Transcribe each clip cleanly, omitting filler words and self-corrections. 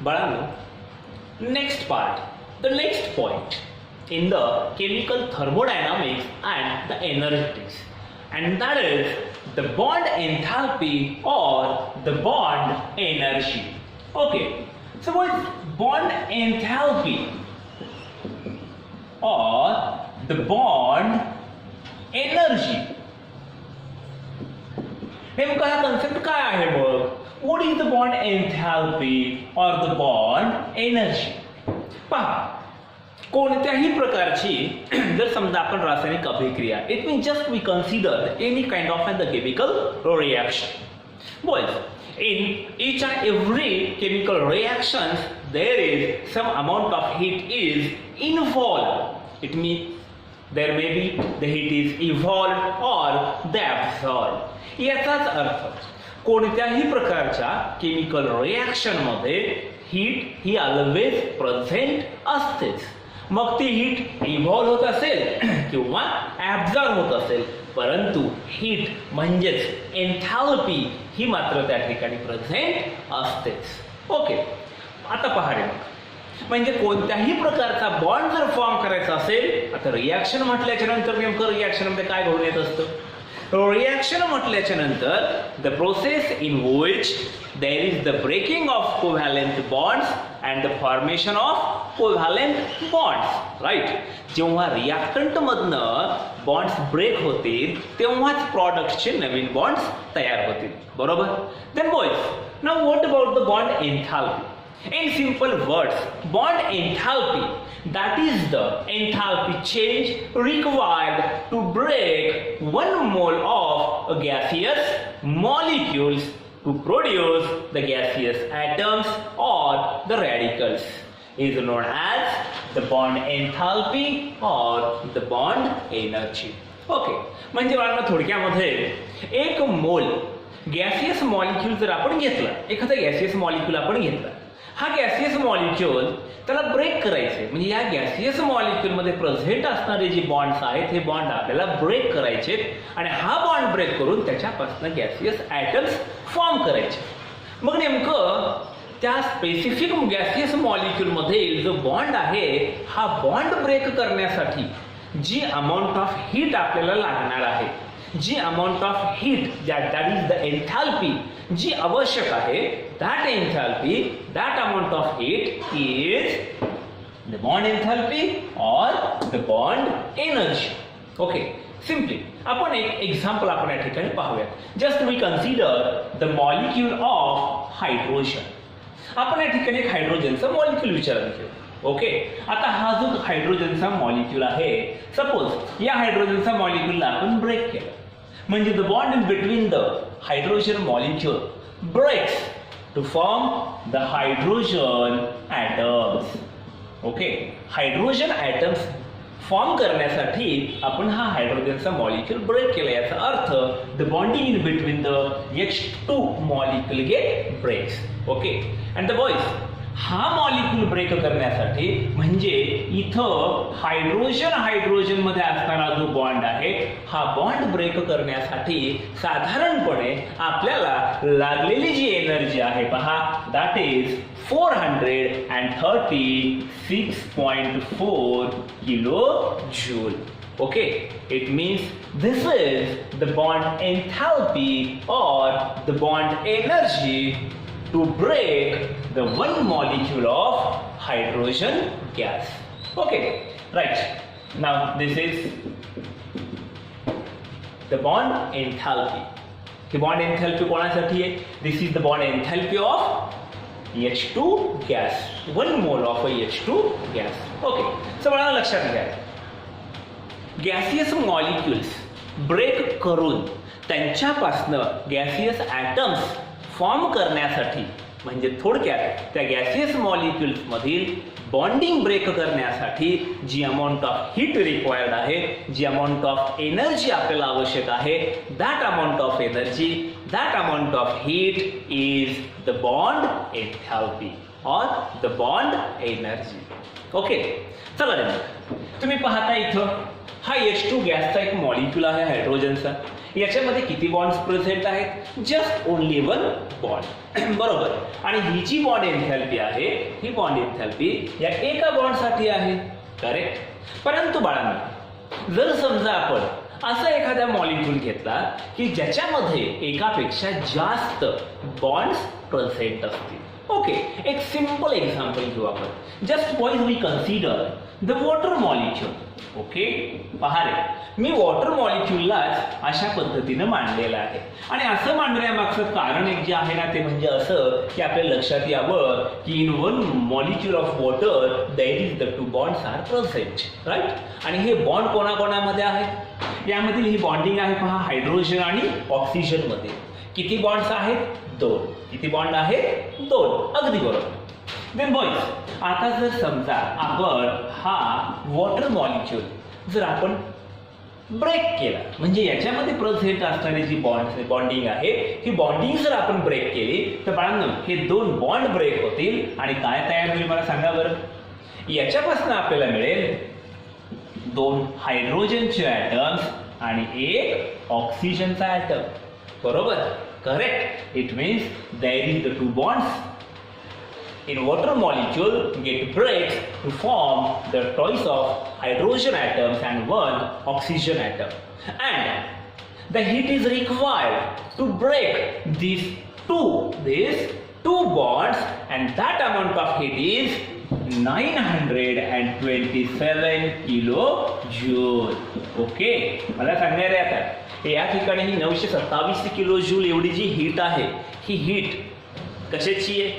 बाळांनो, next part, the next point in the chemical thermodynamics and the energetics, and that is the bond enthalpy or the bond energy. Okay, so what is bond enthalpy or the bond energy? नेमका हा concept काय आहे मग? What is the bond enthalpy or the bond energy? पहा, कोणत्याही प्रकारची जर समजा आपण रासायनिक अभिक्रिया, it means just we consider any kind of the chemical reaction. Boys, in each and every chemical reactions there is some amount of heat is involved. It means there may be the heat is evolved or the absorbed. याचाच अर्थ कोणत्याही प्रकारच्या chemical reaction मध्ये heat ही always present असतेच. मग ती heat evolve होत असेल किंवा ऍब्झॉर्ब होत असेल, परंतु हीट म्हणजेच एन्थॅल्पी ही मात्र त्या ठिकाणी प्रेझेंट असतेच. ओके, आता पहा रे, म्हणजे कोणत्याही प्रकारचा बॉन्ड जर फॉर्म करायचा असेल, आता रिॲक्शन म्हटल्याच्या नंतर नेमकं रिॲक्शन मध्ये काय घडून येत असतं? रिॲक्शन म्हटल्याच्या नंतर the process in which there is the breaking of covalent bonds and the formation of covalent bonds, right? जेव्हा रिएक्टंट मधनं बॉन्ड्स ब्रेक होतील तेव्हाच प्रॉडक्टचे नवीन बॉन्ड्स तयार होतील, बरोबर? Then boys, now what about the bond enthalpy? In simple words, bond enthalpy, that is the enthalpy change required to break 1 mole of a gaseous molecules to produce the gaseous atoms or the radicals, is known as the bond enthalpy or the bond energy. Okay, म्हणजे मला थोडक्यामध्ये एक मोल gaseous molecule जर आपण घेतला, एखादा gaseous molecule आपण घेतला, हा गॅसियस मॉलिक्यूल त्याला ब्रेक करायचे, म्हणजे या गॅसियस मॉलिक्यूल मध्ये प्रेझेंट असणारे जे बॉन्ड्स आहेत हे बॉन्ड आपल्याला ब्रेक करायचे आणि हा बॉन्ड ब्रेक करून त्याच्यापासून गॅसियस ॲटम्स फॉर्म करायचे. मग नेमकं त्या स्पेसिफिक गॅसियस मॉलिक्यूल मध्ये जो बॉन्ड आहे, हा बॉन्ड ब्रेक करण्यासाठी जी अमाऊंट ऑफ हीट आपल्याला लागणार आहे, जी amount of heat that is the enthalpy जी आवश्यक आहे, that enthalpy, that amount of heat is the bond enthalpy or the bond energy. Okay, simply आपण एक एक्झाम्पल आपण या ठिकाणी पाहूयात. Just we consider the molecule of hydrogen. आपण या ठिकाणी एक हायड्रोजनचा मॉलिक्यूल विचारात घेऊ. ओके, आता हा जो हायड्रोजनचा मॉलिक्यूल आहे, सपोज या हायड्रोजनचा मॉलिक्यूलला आपण ब्रेक केलं, म्हणजे the bond in between the hydrogen molecule breaks to form the hydrogen atoms. Okay, hydrogen atoms form करण्यासाठी आपण हा हायड्रोजनचा मॉलिक्यूल ब्रेक केला. याचा अर्थ the bonding in between the H2 molecule get breaks. Okay, and the boys, हा molecule break करण्यासाठी म्हणजे इथं हायड्रोजन मध्ये असणारा जो बॉन्ड आहे, हा बॉन्ड ब्रेक करण्यासाठी साधारणपणे आपल्याला लागलेली जी एनर्जी आहे पहा, that is 436.4 kilo joule. Okay, it means this is the bond enthalpy और the bond energy to break the one molecule of hydrogen gas. Okay, right. Now this is the bond enthalpy. The bond enthalpy कोणासाठी आहे? This is the bond enthalpy of H2 gas. 1 mole of a H2 gas. Okay. So मला लक्षात घ्या, gaseous molecules break करून त्यांच्यापासून gaseous atoms form करण्यासाठी, म्हणजे थोडक्यात त्या गॅसियस मॉलिक्युल्स मधील बॉन्डिंग ब्रेक करण्यासाठी जी अमाऊंट ऑफ हीट रिक्वायर्ड आहे, जी अमाऊंट ऑफ एनर्जी आपल्याला आवश्यक आहे, that amount of energy, that amount of heat is the bond एन्थॅल्पी. or the bond energy. Okay, चला तुम्ही पाहता इथं हा H2 गॅसचा एक मॉलिक्यूल आहे हायड्रोजनचा. याच्यामध्ये किती बॉन्ड्स प्रेझेंट आहेत? Just only one bond. बरोबर. आणि ही जी बॉन्ड एन्थॅल्पी आहे ही बॉन्ड एन्थॅल्पी या एका बॉन्डसाठी आहे. करेक्ट. परंतु बाळांनो, जर समजा आपण असा एखादा मॉलिक्यूल घेतला की ज्याच्यामध्ये एकापेक्षा जास्त बॉन्ड्स प्रेझेंट असतील. ओके, एक सिंपल एक्झाम्पल घेऊ आपण. Just boys we consider the water molecule. Okay, पहा रे, मी वॉटर मॉलिक्यूललाच अशा पद्धतीनं मांडलेलं आहे. आणि असं मांडण्यामागचं कारण एक जे आहे ना ते म्हणजे असं की आपल्या लक्षात यावं की in one molecule of water there is the two bonds are present. Right. आणि हे बॉन्ड कोणाकोणामध्ये आहेत? यामधील ही बॉन्डिंग आहे पहा हायड्रोजन आणि ऑक्सिजन मध्ये. किती बॉन्ड्स आहेत? 2. किती बॉन्ड आहेत? 2. अगदी बरोबर. देन बॉईज, आता जर समजा आपण हा वॉटर मॉलिक्यूल जर आपण ब्रेक केला म्हणजे याच्यामध्ये प्रेझेंट असणारी जी बॉन्डिंग आहे ही बॉन्डिंग जर आपण ब्रेक केली तर बाळांनो हे 2 बॉन्ड ब्रेक होतील आणि काय तयार होईल मला सांगा बरं. याच्यापासून आपल्याला मिळेल 2 हायड्रोजनचे ॲटम्स आणि 1 ऑक्सिजनचा ॲटम. बरोबर. Correct. It means there is the 2 bonds in water molecule get breaks to form the twice of hydrogen atoms and 1 oxygen atom, and the heat is required to break these two bonds, and that amount of heat is 927 kilojoule. Okay, मला सांगणार आहे आता या ठिकाणी ही 927 kilojoule एवढी जी heat आहे ही heat कशाची आहे?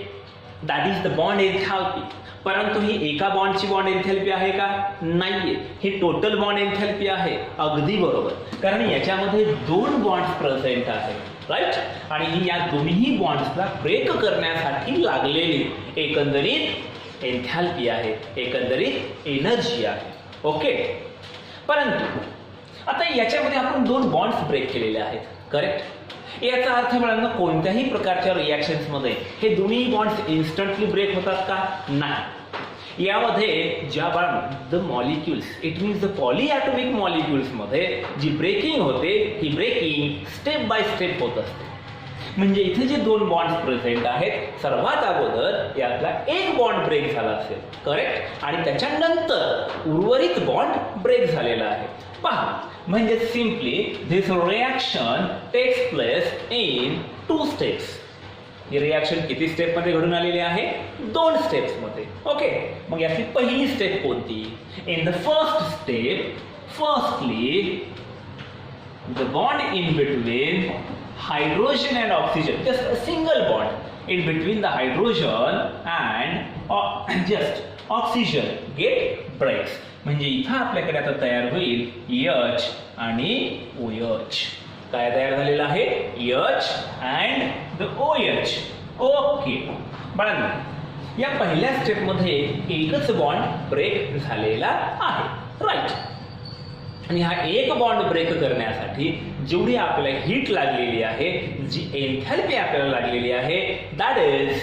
That is the bond एन्थॅल्पी. परंतु ही एका बॉन्डची बॉन्ड एन्थॅल्पी आहे का? नाहीये. ही टोटल बॉन्ड एन्थॅल्पी आहे. अगदी बरोबर. कारण याच्यामध्ये 2 बॉन्ड्स प्रेझेंट आहेत. राईट. आणि ही या दोन्ही बॉन्ड्सला ब्रेक करण्यासाठी लागलेली एकंदरीत एन्थॅल्पी आहे, एकंदरीत एनर्जी आहे. ओके. परंतु आता याच्यामध्ये आपण 2 बॉन्ड्स ब्रेक केलेले आहेत. करेक्ट. याचा अर्थ मिळाला कोणत्याही प्रकारच्या रिॲक्शन्स मध्ये हे दोन्ही बॉन्ड्स इन्स्टंटली ब्रेक होतात का? नाही. यामध्ये ज्या the molecules it means the polyatomic molecules मध्ये जी ब्रेकिंग होते ही ब्रेकिंग स्टेप बाय स्टेप होत असते. म्हणजे इथे जे 2 बॉन्ड्स प्रेझेंट आहेत सर्वात अगोदर यातला एक बॉन्ड ब्रेक झाला असेल. करेक्ट. आणि त्याच्यानंतर उर्वरित बॉन्ड ब्रेक झालेला आहे. पहा, म्हणजे simply this reaction takes place in 2 steps. ही रिॲक्शन किती स्टेप मध्ये घडून आलेली आहे? 2 स्टेप्स मध्ये. ओके. मग याची पहिली स्टेप कोणती? In the first step, firstly the bond in between hydrogen and oxygen, just a single bond in between the hydrogen and just oxygen get breaks. म्हणजे इथं आपल्याकडे आता तयार होईल H आणि OH. काय तयार झालेलं आहे? H and the OH. Okay. बाळांनो, या पहिल्या स्टेप मध्ये एकच बॉन्ड ब्रेक झालेला आहे. राईट. आणि हा एक बॉन्ड ब्रेक करण्यासाठी जेवढी आपल्याला हीट लागलेली आहे, जी एन्थॅल्पी आपल्याला लागलेली आहे, दॅट इज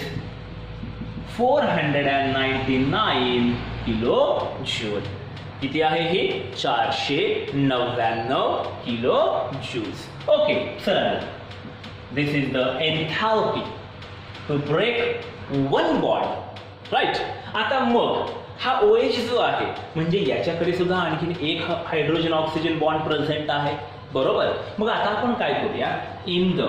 499 किलो जूल. किती आहे ही? 499 किलो जूल्स. ओके. चला, this is the enthalpy to break one bond. Right. आता मग हा OH जो आहे म्हणजे याच्याकडे सुद्धा आणखीन एक हायड्रोजन ऑक्सिजन बॉन्ड प्रेझेंट आहे. बरोबर. मग आता आपण काय करूया? In the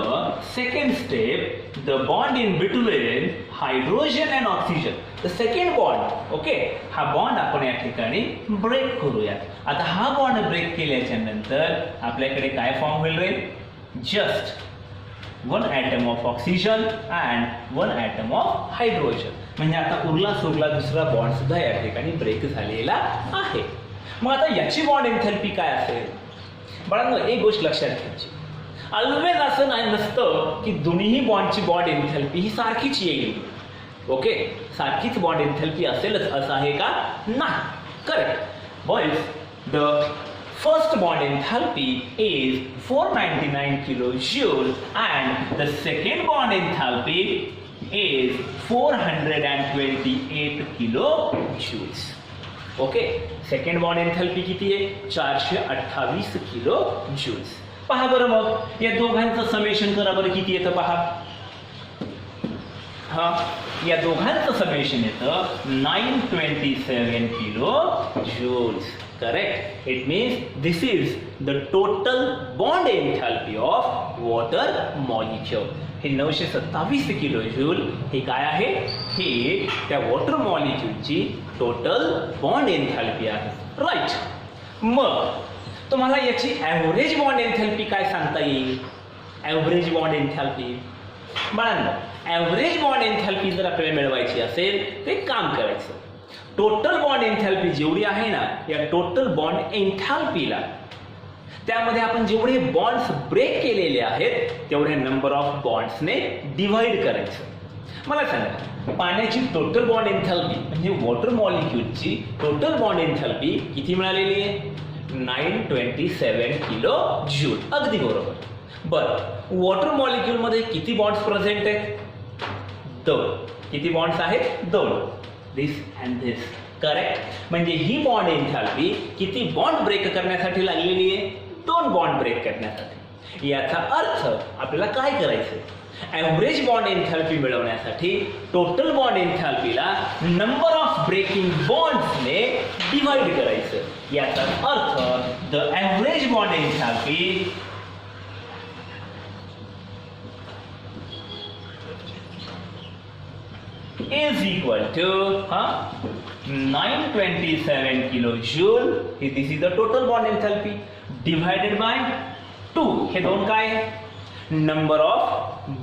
second step the bond in between hydrogen and oxygen, the second bond. Okay. हा बॉन्ड आपण या ठिकाणी ब्रेक करूया. आता हा बॉन्ड ब्रेक केल्याच्या नंतर आपल्याकडे काय फॉर्म होईल रे? Just 1 atom of oxygen and 1 atom of hydrogen. म्हणजे आता उरला सुरला दुसरा बॉन्ड सुद्धा या ठिकाणी ब्रेक झालेला आहे. मग आता याची बॉन्ड एन्थॅल्पी काय असेल? बाळांनो, एक गोष्ट लक्षात घ्यायची, ऑलवेज असं नाही नसतं की दोन्ही बॉन्डची बॉन्ड एन्थॅल्पी ही सारखीच येईल. ओके. सारखीच बॉन्ड एन्थॅल्पी असेलच असं आहे का? नाही. Correct. Boys, the first bond enthalpy is 499 kilojoule and the second bond enthalpy is 428 kilojoules. Okay, second bond enthalpy किती आहे? 428 kilojoules. पहा बरं मग या दोघांचं समेशन करा बरं, किती येतं पहा. हा, या दोघांचं समेशन येतं 927 kilojoules. Correct. It means this is the total bond enthalpy of water molecule. हे 927 किलोजूल हे काय आहे? हे त्या वॉटर मॉलिक्यूलची टोटल बॉन्ड एन्थॅल्पी आहे. राईट. मग तुम्हाला याची ॲव्हरेज बॉन्ड एन्थॅल्पी काय सांगता येईल? ॲव्हरेज बॉन्ड एन्थॅल्पी बाळांनो, ॲव्हरेज बॉन्ड एन्थॅल्पी जर आपल्याला मिळवायची असेल ते काम करायचं. टोटल बॉन्ड एन्थॅल्पी जेवढी आहे ना, या टोटल बॉन्ड एन्थॅल्पीला त्यामध्ये आपण जेवढे बॉन्ड्स ब्रेक केलेले आहेत तेवढे नंबर ऑफ बॉन्ड्सने डिवाइड करायचं. मला सांगा, पाण्याची टोटल बॉन्ड एन्थॅल्पी म्हणजे वॉटर मॉलिक्यूलची टोटल बॉन्ड एन्थॅल्पी किती मिळालेली आहे? 927 किलोजूल. अगदी बरोबर. बरं, वॉटर मॉलिक्यूल मध्ये किती बॉन्ड्स प्रेझेंट आहेत? 2. किती बॉन्ड्स आहेत? 2. दिस अँड दिस. करेक्ट. म्हणजे ही बॉन्ड एन्थॅल्पी किती बॉन्ड ब्रेक करण्यासाठी लागलेली आहे? 2 बॉन्ड ब्रेक करण्यासाठी. याचा अर्थ आपल्याला काय करायचं? ॲव्हरेज बॉन्ड एन्थॅल्पी मिळवण्यासाठी टोटल बॉन्ड एन्थॅल्पीला नंबर ऑफ ब्रेकिंग बॉन्ड्सने डिवाइड करायचं. याचा अर्थ the average bond enthalpy is equal to 927 kilojoule. This is the total bond enthalpy divided by 2. हे दोन काय? नंबर ऑफ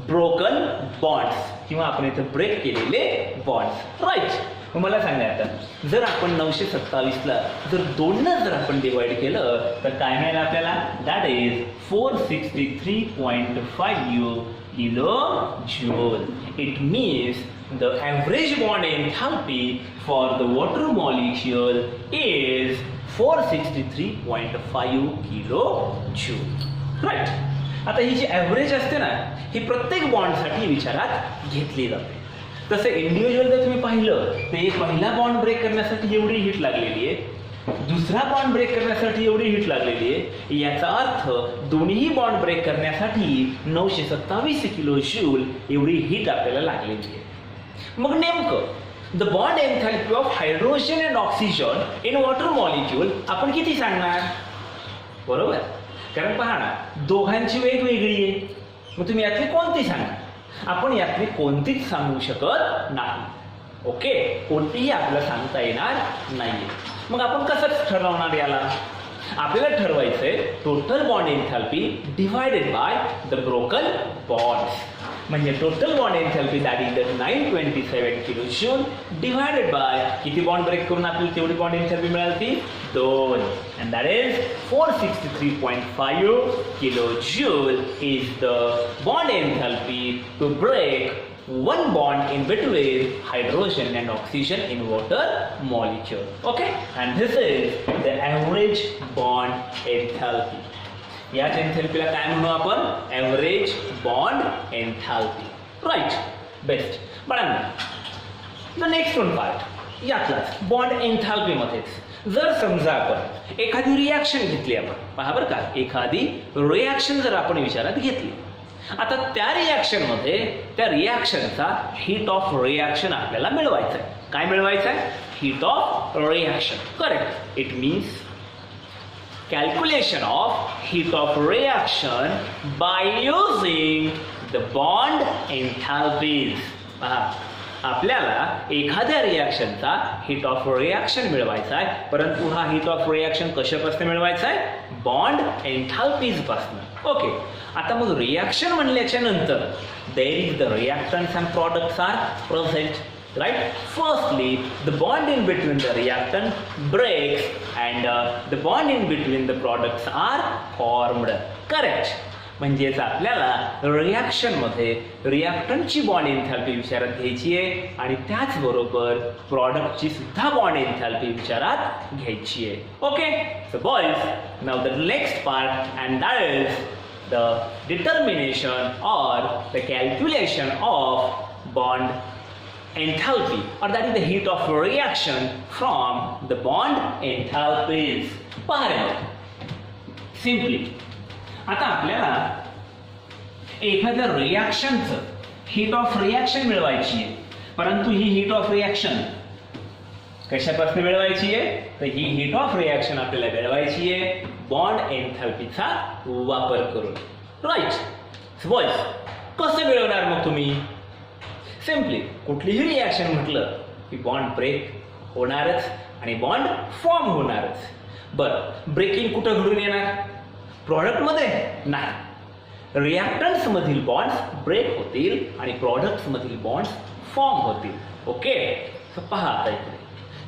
ब्रोकन बॉन्ड्स किंवा आपण इथे ब्रेक केलेले बॉन्ड्स. राईट. मला सांगा आता, जर आपण 927 ला जर 2 ने जर आपण डिवाइड केलं तर काय मिळेल आपल्याला? That is 463.5 kilojoule. It means the average bond enthalpy for the water molecule is 463.5 kilojoule. Right. आता ही जी ॲव्हरेज असते ना, ही प्रत्येक बॉन्डसाठी विचारात घेतली जाते. तसं इंडिव्हिज्युअल जर तुम्ही पाहिलं तर एक पहिला बॉन्ड ब्रेक करण्यासाठी एवढी हीट लागलेली आहे, दुसरा बॉन्ड ब्रेक करण्यासाठी एवढी हीट लागलेली आहे. याचा अर्थ दोन्ही बॉन्ड ब्रेक करण्यासाठी 927 किलोजूल एवढी हीट आपल्याला लागलेली आहे. मग नेमकं the bond एन्थॅल्पी of hydrogen and oxygen in water molecule आपण किती सांगणार? बरोबर. कारण पहा ना, दोघांची वेगवेगळी आहे. मग तुम्ही यातली कोणती सांगणार? आपण यातली कोणतीच सांगू शकत नाही. ओके, कोणतीही आपल्याला सांगता येणार नाहीये. मग आपण कसं ठरवणार याला? आपल्याला ठरवायचंय total bond enthalpy divided by the broken bonds. म्हणजे total bond enthalpy that is the 927 kilojoule divided by किती बॉन्ड ब्रेक करून आपल्याला तेवढी बॉन्ड एन्थॅल्पी मिळाली? 2. and that is 463.5 kilojoule is the bond enthalpy to break one bond in between hydrogen and oxygen in water molecule. Okay, and this is the average bond enthalpy. याच एन्थॅल्पीला काय म्हणू आपण? Average bond enthalpy. Right. Best. बघा the next one part यातलाच bond enthalpy मध्येच जर समजा आपण एखादी रिॲक्शन घेतली, आपण पहा बरं का, एखादी रिॲक्शन जर आपण विचारात घेतली, आता त्या रिॲक्शन मध्ये त्या रिॲक्शनचा हीट ऑफ रिॲक्शन आपल्याला मिळवायचा आहे. काय मिळवायचं आहे? Heat of reaction. Correct. It means calculation of heat of reaction by using the bond enthalpies. आपल्याला एखाद्या रिॲक्शनचा हीट ऑफ रिॲक्शन मिळवायचा आहे, परंतु हा हीट ऑफ रिॲक्शन कशापासून मिळवायचा आहे? बॉन्ड एन्थॅल्पीज पासून. ओके. आता मग रिॲक्शन म्हणल्याच्या नंतर there is the reactants and products are present. Right? Firstly, the bond in between the reactant breaks and the bond in between the products are formed. Correct. म्हणजेच आपल्याला रिॲक्शन मध्ये रिॲक्टंटची bond एन्थॅल्पी विचारात घ्यायची आहे आणि त्याचबरोबर प्रॉडक्टची सुद्धा बॉन्ड एन्थॅल्पी विचारात घ्यायची आहे. Okay. So boys, now the next part and that is the determination or the calculation of bond enthalpy, or that is the heat of reaction from the bond enthalpies. पहा रे मग सिम्पली आता आपल्याला एखाद्या रिॲक्शनचं heat of reaction मिळवायची आहे, परंतु ही heat of reaction कशापासून मिळवायची आहे? तर ही हीट ऑफ रिॲक्शन आपल्याला मिळवायची आहे बॉन्ड एन्थॅल्पीचा वापर करून. राईट बॉयज, कसं मिळवणार मग तुम्ही? सिम्पली कुठलीही रिॲक्शन म्हटलं की बॉन्ड ब्रेक होणारच आणि बॉन्ड फॉर्म होणारच. बरं, ब्रेकिंग कुठं घडून येणार? प्रॉडक्टमध्ये नाही. रिॲक्टन्स मधील बॉन्ड्स ब्रेक होतील आणि प्रॉडक्ट्स मधील बॉन्ड्स फॉर्म होतील. ओके, तर पहा आता इकडे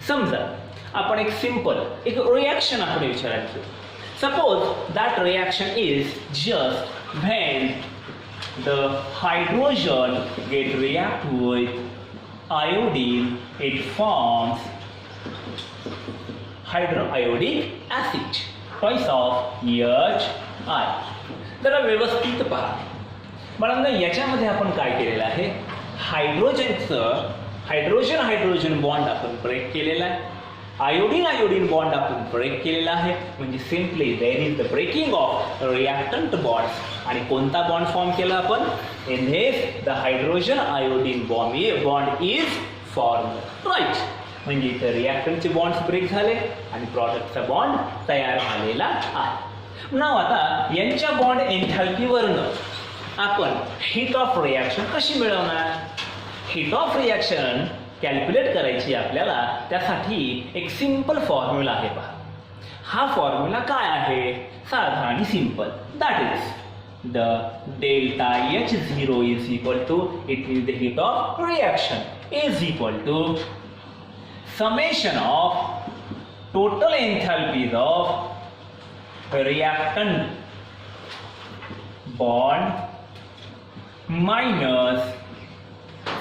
समजा आपण एक सिंपल एक रिॲक्शन आपण विचारायचं. Suppose that reaction is just when the hydrogen get react with iodine, it forms hydroiodic acid twice of HI. जरा व्यवस्थित पहा मला याच्यामध्ये आपण काय केलेलं आहे, हायड्रोजन बॉन्ड आपण ब्रेक केलेला आहे, आयोडीन बॉन्ड आपण ब्रेक केलेला आहे, म्हणजे simply there is the breaking of reactant bonds. आणि कोणता बॉन्ड फॉर्म केला आपण? In this the hydrogen iodine bond is formed. Right, म्हणजे इथे रिॲक्टंटचे बॉन्ड्स ब्रेक झाले आणि प्रॉडक्टचा बॉन्ड तयार झालेला आहे. नाव आता यांच्या बॉन्ड एन्थॅल्पीवरनं आपण हीट ऑफ रिॲक्शन कशी मिळवणार? हीट ऑफ रिॲक्शन कॅल्क्युलेट करायची आपल्याला, त्यासाठी एक सिंपल फॉर्म्युला आहे. पहा हा फॉर्म्युला काय आहे? साधा आणि simple. That is the delta H0 is equal to, it means the heat of reaction is equal to summation of total enthalpies of reactant bond minus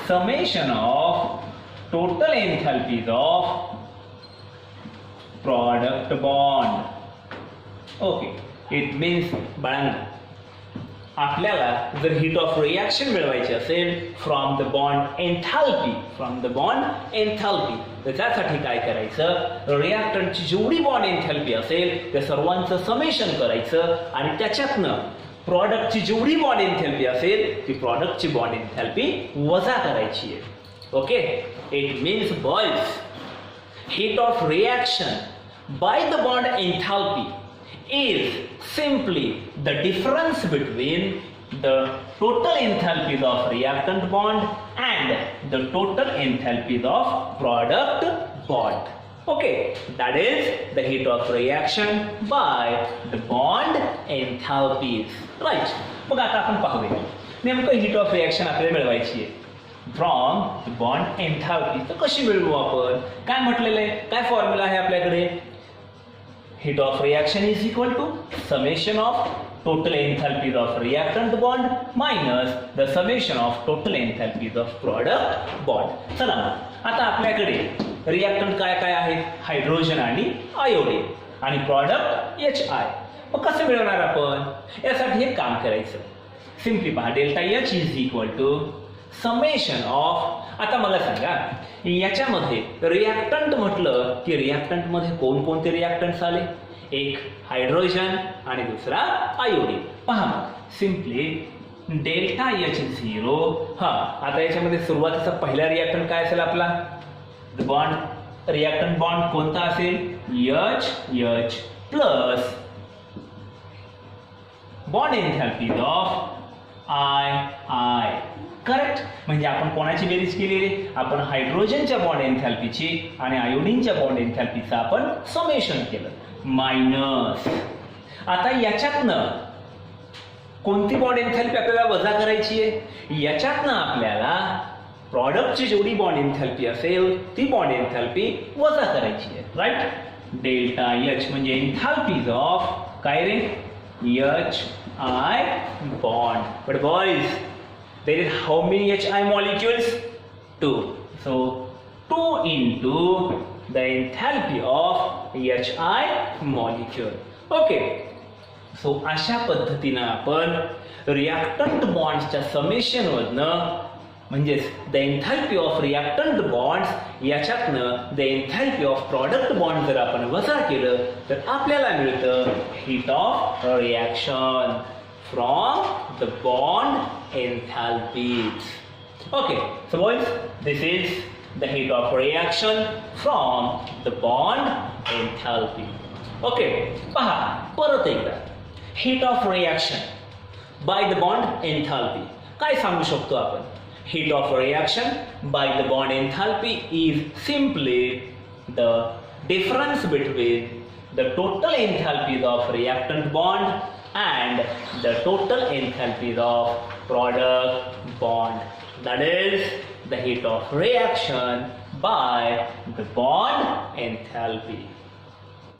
summation of total enthalpies of product bond. Okay, it means बाळांनो आपल्याला जर heat of reaction मिळवायची असेल from the bond एन्थॅल्पी, तर त्यासाठी काय करायचं? रिॲक्टंटची जेवढी बॉन्ड एन्थॅल्पी असेल त्या सर्वांचं समेशन करायचं आणि त्याच्यातनं प्रॉडक्टची जेवढी बॉन्ड एन्थॅल्पी असेल ती प्रॉडक्टची बॉन्ड एन्थॅल्पी वजा करायची आहे. Okay, it means boys heat of reaction by the bond enthalpy is simply the difference between the total enthalpies of reactant bond and the total enthalpies of product bond. Okay, that is the heat of reaction by the bond enthalpies. Right, मग आता आपण पाहूया नेमकं heat of reaction आपल्याला मिळवायची आहे from the bond एन्थॅल्पी. तर कशी मिळवू आपण? काय म्हटलेलं आहे? काय फॉर्म्युला आहे आपल्याकडे? Heat of reaction is equal to summation of total enthalpies of reactant bond minus the summation of total enthalpies of product bond. चला आता आपल्याकडे रिॲक्टंट काय काय आहेत? हायड्रोजन आणि आयोडीन आणि प्रॉडक्ट HI. मग कसं मिळवणार आपण? यासाठी एक काम करायचं. सिम्पली पहा, delta H is equal to summation of. आता मला सांगा याच्यामध्ये रिॲक्टंट म्हटलं की रिॲक्टंट मध्ये कोणकोणते रिॲक्टंट्स आले? एक हायड्रोजन आणि दुसरा आयोडीन. पहा सिम्पली डेल्टा H0. हा आता याच्यामध्ये सुरुवातीचा पहिला रिॲक्टंट काय असेल आपला? बॉन्ड रिॲक्टंट बॉन्ड कोणता असेल? H plus bond एन्थॅल्पी of I. Correct, म्हणजे आपण कोणाची बेरीज केलेली? आपण हायड्रोजनच्या बॉन्ड एन्थॅल्पीची आणि आयोडीनच्या बॉन्ड एन्थॅल्पीचं आपण समेशन केलं मायनस. आता याच्यातनं कोणती बॉन्ड एन्थॅल्पी आपल्याला वजा करायची आहे? याच्यातनं आपल्याला प्रॉडक्टची जेवढी बॉन्ड एन्थॅल्पी असेल ती बॉन्ड एन्थॅल्पी वजा करायची आहे. राईट, डेल्टा H म्हणजे एन्थॅल्पीज ऑफ काय रे? HI bond. But boys, there is how many HI molecules? 2. So 2 into the enthalpy of HI molecule. Okay. So अशा पद्धतीनं आपण रिॲक्टंट बॉन्ड्सच्या समेशन मधनं म्हणजेच the enthalpy of reactant bonds याच्यातनं the enthalpy of product bond जर आपण वजा केलं तर आपल्याला मिळतं heat of reaction from the bond enthalpies. Okay, so boys, this is the heat of reaction from the bond enthalpy. Okay, पहा परत एकदा heat of reaction by the bond enthalpy काय सांगू शकतो आपण? Heat of reaction by the bond enthalpy is simply the difference between the total enthalpies of reactant bond and the total enthalpies of product bond. That is the heat of reaction by the bond enthalpy.